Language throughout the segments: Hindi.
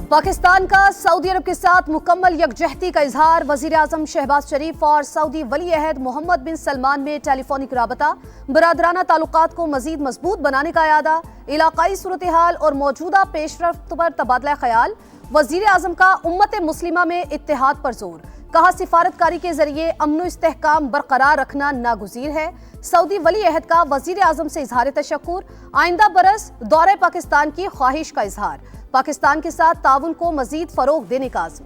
पाकिस्तान का सऊदी अरब के साथ मुकम्मल यकजहती का इजहार। वजीर आजम शहबाज शरीफ और सऊदी वली अहद मोहम्मद बिन सलमान में टेलीफोनिक राबता। बरादराना ताल्लुकात को मजीद मजबूत बनाने का इरादा। इलाकाई सूरत हाल और मौजूदा पेशरफ्त पर तबादला ख्याल। वजीर आजम का उम्मत मुस्लिमा में इत्तेहाद पर जोर। कहा सिफारतकारी के जरिए अमन व इस्तेहकाम बरकरार रखना नागुज़ीर है। सऊदी वली अहद का वजीर आजम से इजहार तशक्कुर। आइंदा बरस दौरे पाकिस्तान की ख्वाहिश का इजहार। पाकिस्तान के साथ ताउन को मजीद फरोग देने का आज़म।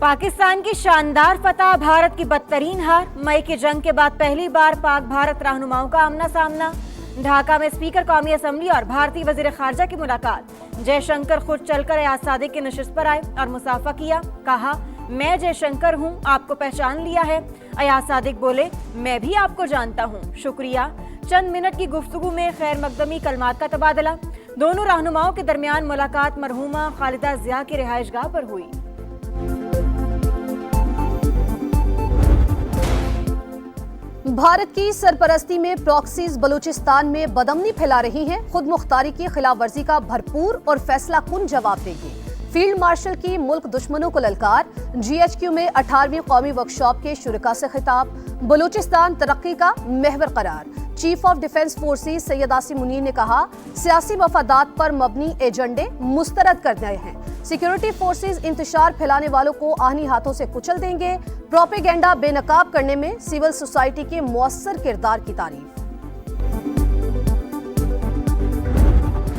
पाकिस्तान की शानदार फतह, भारत की बदतरीन हार। मई की जंग के बाद पहली बार पाक भारत रहनुमाओं का आमना सामना। ढाका में स्पीकर कौमी असम्बली और भारतीय वजीर खारजा की मुलाकात। जयशंकर खुद चलकर अयाज सादिक की नशिस्त पर आए और मुसाफा किया। कहा, मैं जयशंकर हूँ, आपको पहचान लिया है। अयाज सादिक बोले, मैं भी आपको जानता हूँ, शुक्रिया। चंद मिनट की गुफ्तगू में खैर मकदमी कलमात का तबादला। दोनों रहनुमाओं के दरमियान मुलाकात मरहूमा खालिदा जिया की रिहाइशगाह पर हुई। भारत की सरपरस्ती में प्रॉक्सीज बलूचिस्तान में बदअमनी फैला रही हैं। खुद मुख्तारी की खिलाफ वर्जी का भरपूर और फैसला कुन जवाब देंगे। फील्ड मार्शल की मुल्क दुश्मनों को ललकार। GHQ में 18वीं कौमी वर्कशॉप के शुरका से खिताब। बलूचिस्तान तरक्की का महवर करार। Chief of defence forces Syed Asim Munir ने कहा, सियासी मफादात पर मबनी एजेंडे मुस्तरद कर दिए हैं। सिक्योरिटी फोर्सेस इंतशार फैलाने वालों को आहनी हाथों से कुचल देंगे। प्रोपेगेंडा बेनकाब करने में सिविल सोसाइटी के मुअस्सर किरदार की तारीफ।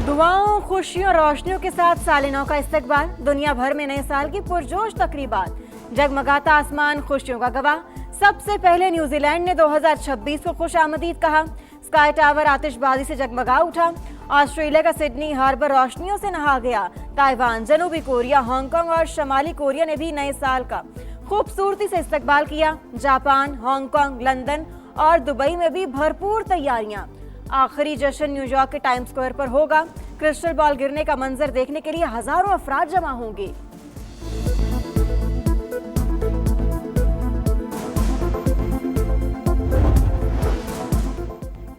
दुआओं, खुशियों, रोशनियों के साथ साल नौ का इस्तकबाल। दुनिया भर में नए साल की पुरजोश तकरीबात। जगमगाता आसमान खुशियों का गवाह। सबसे पहले न्यूजीलैंड ने 2026 को खुश आमदीद कहा। स्काई टावर आतिशबाजी से जगमगा उठा। ऑस्ट्रेलिया का सिडनी हार्बर रोशनियों से नहा गया। ताइवान, जनूबी कोरिया, हांगकांग और शमाली कोरिया ने भी नए साल का खूबसूरती से इस्तकबाल किया। जापान, हांगकांग, लंदन और दुबई में भी भरपूर तैयारियां। आखिरी जश्न न्यूयॉर्क के टाइम्स स्क्वायर पर होगा। क्रिस्टल बॉल गिरने का मंजर देखने के लिए हजारों अफराद जमा होंगे।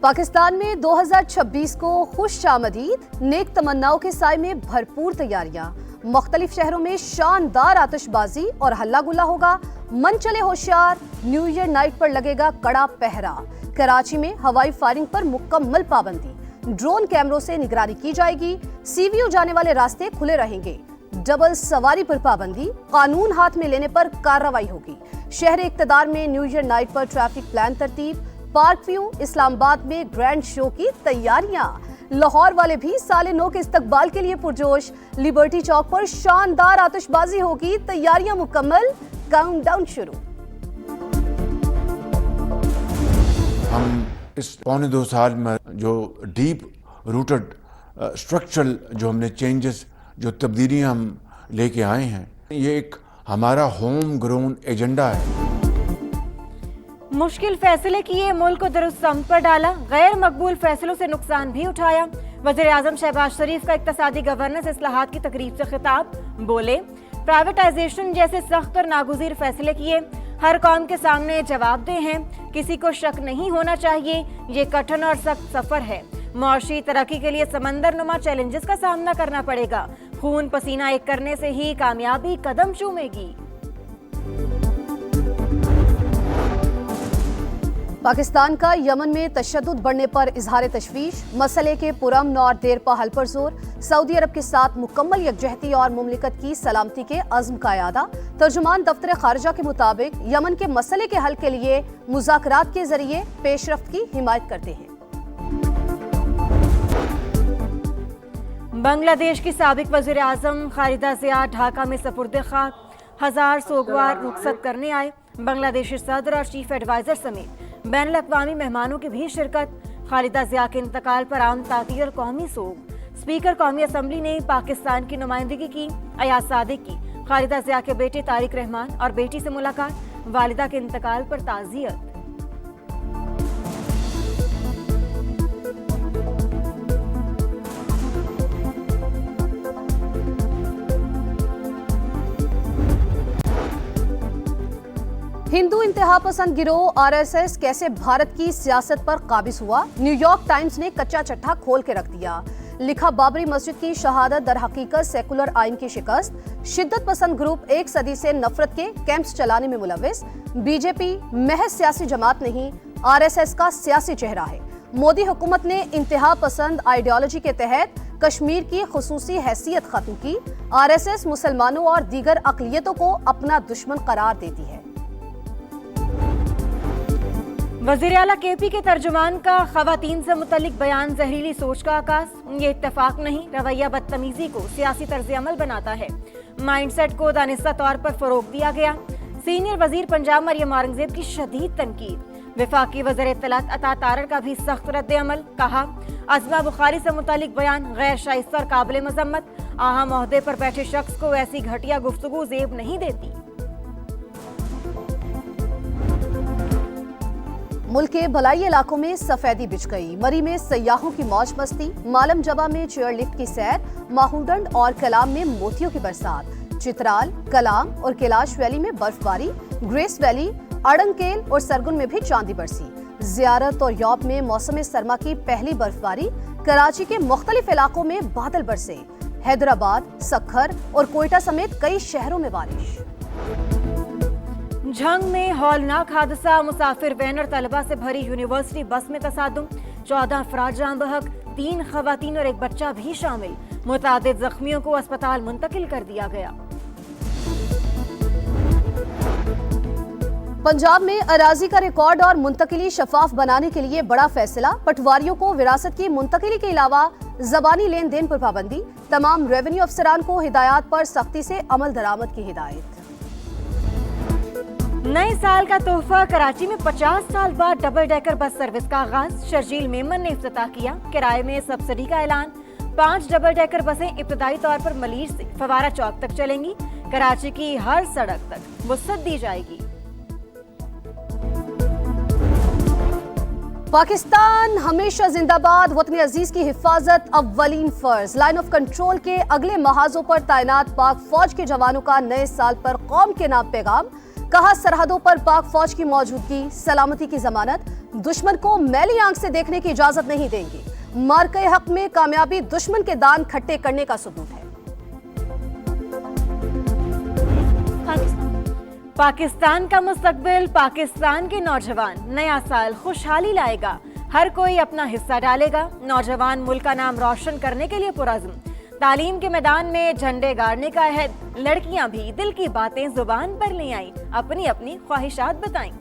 पाकिस्तान में 2026 को खुश आमदीद। नेक तमन्नाओं के साए में भरपूर तैयारियां। मुख्तलिफ शहरों में शानदार आतिशबाजी और हल्ला गुल्ला होगा। मन चले होशियार, न्यू ईयर नाइट पर लगेगा कड़ा पहरा। कराची में हवाई फायरिंग पर मुकम्मल पाबंदी। ड्रोन कैमरों से निगरानी की जाएगी। CVO जाने वाले रास्ते खुले रहेंगे। डबल सवारी पर पाबंदी। कानून हाथ में लेने पर कार्रवाई होगी। शहर इक्तदार में न्यू ईयर नाइट पर ट्रैफिक प्लान तरतीब। पार्क व्यू इस्लामाबाद में ग्रैंड शो की तैयारियां। लाहौर वाले भी साले नौ के इस्तकबाल के लिए पुरजोश। लिबर्टी चौक पर शानदार आतिशबाजी होगी। तैयारियां मुकम्मल, काउंटडाउन शुरू। हम इस पौने 2 साल में जो डीप रूटेड स्ट्रक्चरल जो हमने चेंजेस, जो तब्दीलियां हम लेके आए हैं, ये एक हमारा होम ग्रोन एजेंडा है। मुश्किल फैसले किए, मुल्क को दुरुस्त सम्त पर डाला। गैर मकबूल फैसलों से नुकसान भी उठाया। वजीर आजम शहबाज शरीफ का इक्तसादी गवर्नेंस इस्लाहात की तकरीब से खिताब। बोले, प्राइवेटाइजेशन जैसे सख्त और नागुज़ीर फैसले किए। हर कौम के सामने जवाबदेह हैं। किसी को शक नहीं होना चाहिए, ये कठिन और सख्त सफर है। मुआशी तरक्की के लिए समंदर नुमा चैलेंजेस का सामना करना पड़ेगा। खून पसीना एक करने से ही कामयाबी कदम चूमेगी। पाकिस्तान का यमन में तशद्दुद बढ़ने पर इजहार तशवीश। मसले के पुरअमन और देरपा हल पर जोर। सऊदी अरब के साथ मुकम्मल यकजहती और मुमलिकत की सलामती के अज़्म का इरादा। तर्जुमान दफ्तर खारजा के मुताबिक यमन के मसले के हल के लिए मुज़ाकरात के जरिए पेशरफ्त की हिमायत करते हैं। बांग्लादेश की साबिक वज़ीर आज़म खालिदा जिया ढाका में सपुर्द खाक। 1000 सोगवार रुखसत करने आए। बांग्लादेशी सदर और चीफ एडवाइजर समेत बैनुल अक़वामी मेहमानों की भी शिरकत। खालिदा जिया के इंतकाल पर आम ताक़ीर और कौमी सोग। स्पीकर कौमी असम्बली ने पाकिस्तान की नुमाइंदगी की। अयाज सादिक की खालिदा जिया के बेटे तारिक रहमान और बेटी से मुलाकात। वालिदा के इंतकाल पर ताज़ियत। हिंदू इंतहा पसंद गिरोह आरएसएस कैसे भारत की सियासत पर काबिज हुआ, न्यूयॉर्क टाइम्स ने कच्चा चट्टा खोल के रख दिया। लिखा, बाबरी मस्जिद की शहादत दर हकीकत सेकुलर आइन की शिकस्त, शिद्दत पसंद ग्रुप एक सदी से नफरत के कैंप्स चलाने में मुलविस, बीजेपी महज सियासी जमात नहीं आरएसएस का सियासी चेहरा है। मोदी हुकूमत ने इंतहा पसंद आइडियोलॉजी के तहत कश्मीर की खुसूसी हैसियत खत्म की, आरएसएस मुसलमानों और दीगर अक़लियतों को अपना दुश्मन करार देती है। वज़ीर आला केपी के तर्जुमान का ख़वातीन से मुतल्लिक बयान जहरीली सोच का आकाश, ये इत्तेफाक नहीं, रवैया बदतमीजी को सियासी तर्ज अमल बनाता है। माइंडसेट को दानिस्ता तौर पर फरोग दिया गया। सीनियर वजीर पंजाब मरियम औरंगजेब की शदीद तनकीद। विफाकी वज़ीर इत्तलात अता तारर का भी सख्त रद्द अमल, कहा अज़मा बुखारी से मुतल्लिक बयान गैर शाइस्ता और काबिल मजम्मत, अहम ओहदे पर बैठे शख्स को ऐसी घटिया गुफ्तगू ज़ेब नहीं देती। मुल्क के भलाई इलाकों में सफेदी बिछ गई, मरी में सयाहों की मौज मस्ती, मालम जबा में चेयर लिफ्ट की सैर, माहूडंड और कलाम में मोतियों की बरसात, चित्राल, कलाम और कैलाश वैली में बर्फबारी, ग्रेस वैली, अड़ंगकेल और सरगुन में भी चांदी बरसी। जियारत और यौब में मौसम सरमा की पहली बर्फबारी, कराची के मुख्तलिफ इलाकों में बादल बरसे, हैदराबाद, सक्खर और कोयटा समेत कई शहरों में बारिश। झंग में हौलनाक हादसा, मुसाफिर वैन और तलबा से भरी यूनिवर्सिटी बस में तसादुम, 14 अफराद जान बहक, 3 खवातीन और एक बच्चा भी शामिल, मुतादिद जख्मियों को अस्पताल मुंतकिल कर दिया गया। पंजाब में अराजी का रिकॉर्ड और मुंतकिली शफाफ बनाने के लिए बड़ा फैसला, पटवारियों को विरासत की मुंतकिली के अलावा जबानी लेन देन पर पाबंदी, तमाम रेवेन्यू अफसरान को हिदायत पर सख्ती से अमल दरामद की हिदायत। नए साल का तोहफा, कराची में 50 साल बाद डबल डेकर बस सर्विस का आगाज, शर्जील मेमन ने इफ्तिताह किया। किराए में सब्सिडी का ऐलान, 5 डबल डेकर बसें इब्तदाई तौर पर मलीर से फवारा चौक तक चलेंगी। कराची की हर सड़क तक वुसअत दी जाएगी। पाकिस्तान हमेशा जिंदाबाद, वतन अजीज की हिफाजत अव्वलीन फर्ज। लाइन ऑफ कंट्रोल के अगले महाजों पर तैनात पाक फौज के जवानों का नए साल पर कौम के नाम पैगाम, कहा सरहदों पर पाक फौज की मौजूदगी सलामती की जमानत, दुश्मन को मैली आंख से देखने की इजाजत नहीं देंगे। मार्के हक में कामयाबी दुश्मन के दान खट्टे करने का सबूत है। पाकिस्तान का मुस्तकबिल, पाकिस्तान के नौजवान, नया साल खुशहाली लाएगा, हर कोई अपना हिस्सा डालेगा। नौजवान मुल्क का नाम रोशन करने के लिए पुरअज़्म, तालीम के मैदान में झंडे गाड़ने का अहद, लड़कियां भी दिल की बातें जुबान पर ले आईं, अपनी अपनी ख्वाहिशात बताईं।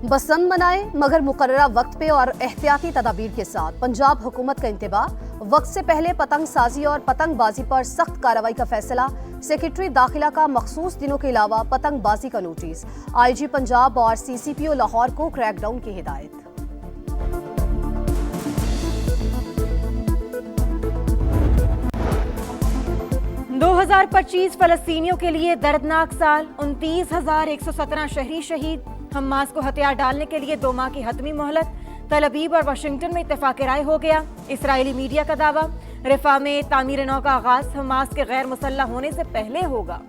बसंत मनाए मगर मुकर्ररा वक्त पे और एहतियाती तदाबीर के साथ। पंजाब हुकूमत का इंतबाह, वक्त से पहले पतंग साजी और पतंगबाजी पर सख्त कार्रवाई का फैसला। सेक्रेटरी दाखिला का मखसूस दिनों के अलावा पतंगबाजी का नोटिस। आईजी पंजाब और सीसीपीओ लाहौर को क्रैकडाउन की हिदायत। दो 2025 फलस्तीनियों के लिए दर्दनाक साल, 29,117 शहरी शहीद। हमास को हथियार डालने के लिए 2 माह की हतमी मोहलत, तल-अबीब और वाशिंगटन में इत्तेफाक राय हो गया। इसराइली मीडिया का दावा, रिफा में तामीर नौ का आगाज हमास के गैर मुसल्लह होने से पहले होगा।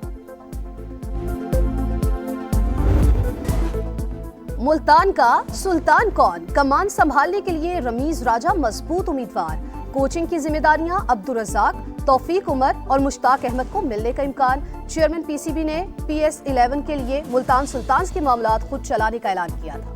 मुल्तान का सुल्तान कौन, कमान संभालने के लिए रमीज राजा मजबूत उम्मीदवार। कोचिंग की जिम्मेदारियां अब्दुल रज़ाक, तौफीक उमर और मुश्ताक अहमद को मिलने का इम्कान। चेयरमैन पीसीबी ने PS11 के लिए मुल्तान सुल्तान्स के मामलात खुद चलाने का ऐलान किया था।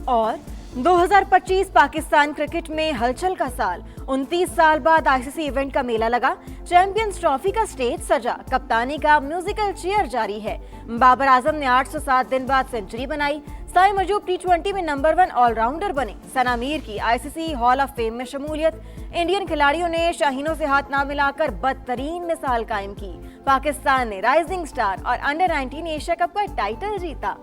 और 2025 पाकिस्तान क्रिकेट में हलचल का साल, 29 साल बाद आईसीसी इवेंट का मेला लगा। चैंपियंस ट्रॉफी का स्टेज सजा, कप्तानी का म्यूजिकल चेयर जारी है। बाबर आजम ने 807 दिन बाद सेंचुरी बनाई। साई मजूब T20 में नंबर 1 ऑलराउंडर बने। सना मीर की आईसीसी हॉल ऑफ फेम में शमूलियत। इंडियन खिलाड़ियों ने शाहीनों से हाथ ना मिलाकर बदतरीन मिसाल कायम की। पाकिस्तान ने राइजिंग स्टार और अंडर 19 एशिया कप का टाइटल जीता।